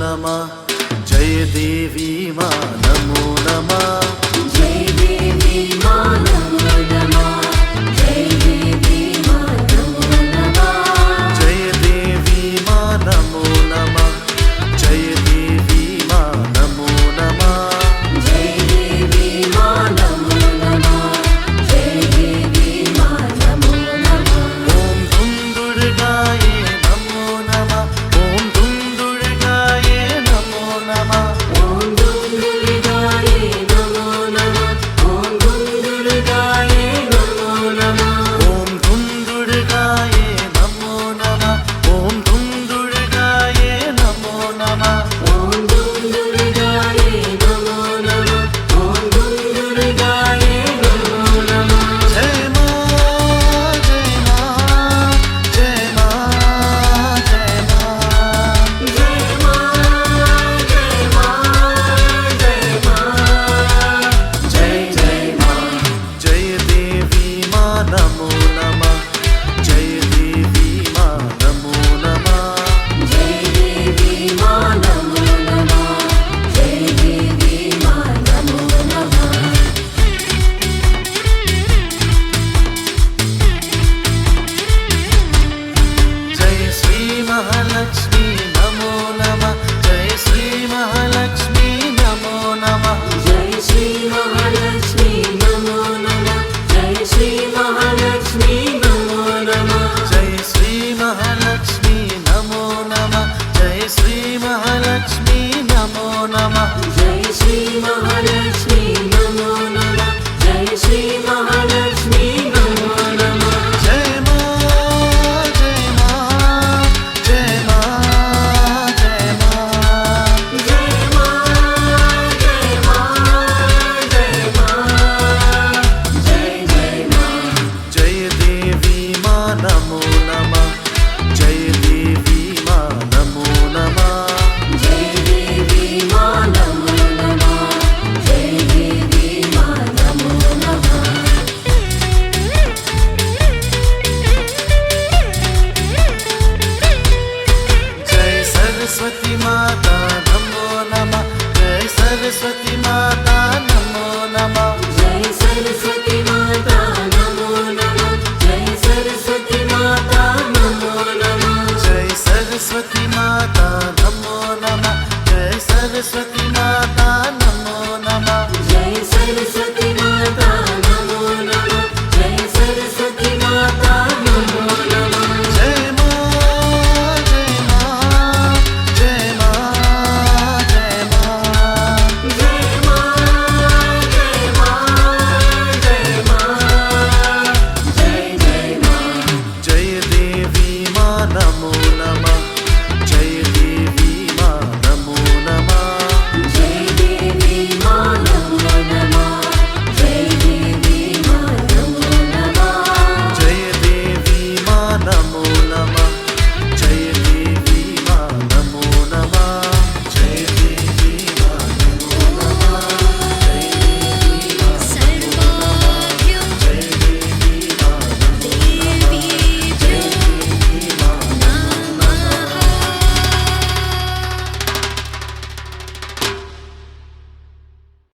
नमः जय देवी मां नमो नमः जय देवी मां नमो नमः जय देवी मां नमो नमः जय देवी मां नमो नमः जय देवी मां नमो नमः जय देवी मां नमो नमः जय देवी मां नमो नमः ओम धुम दुर्गाये नमो नमः ओम धुम दुर्गाये नमो नमः ओम धूम दुर्गाये नमो नमः ओम धूम दुर्गाये नमो नमः ओम धुम दुर्गाये नमो नमः ओम धुम दुर्गाये नमो नमः ओम धूम दुर्गाये नमो नमः ओम धूम दुर्गाये नमो नमः जय मां जय मां जय मां जय मां जय मां जय मां जय मां जय जय मां जय देवी मां नमो नमः जय देवी मां नमो नमः जय देवी मां नमो नमः जय देवी मां नमो नमः जय श्री महालक्ष्मी नमो नमः जय श्री महालक्ष्मी नमो नमः जय श्री महालक्ष्मी नमो नमः जय श्री महालक्ष्मी नमो नमः जय श्री महालक्ष्मी नमो नमः जय श्री महालक्ष्मी नमो नमः जय श्री महालक्ष्मी नमो नमः जय श्री महालक्ष्मी नमो नमः जय मां जय मां जय मां जय मां जय मां जय मां जय मां जय जय मां जय देवी मां नमो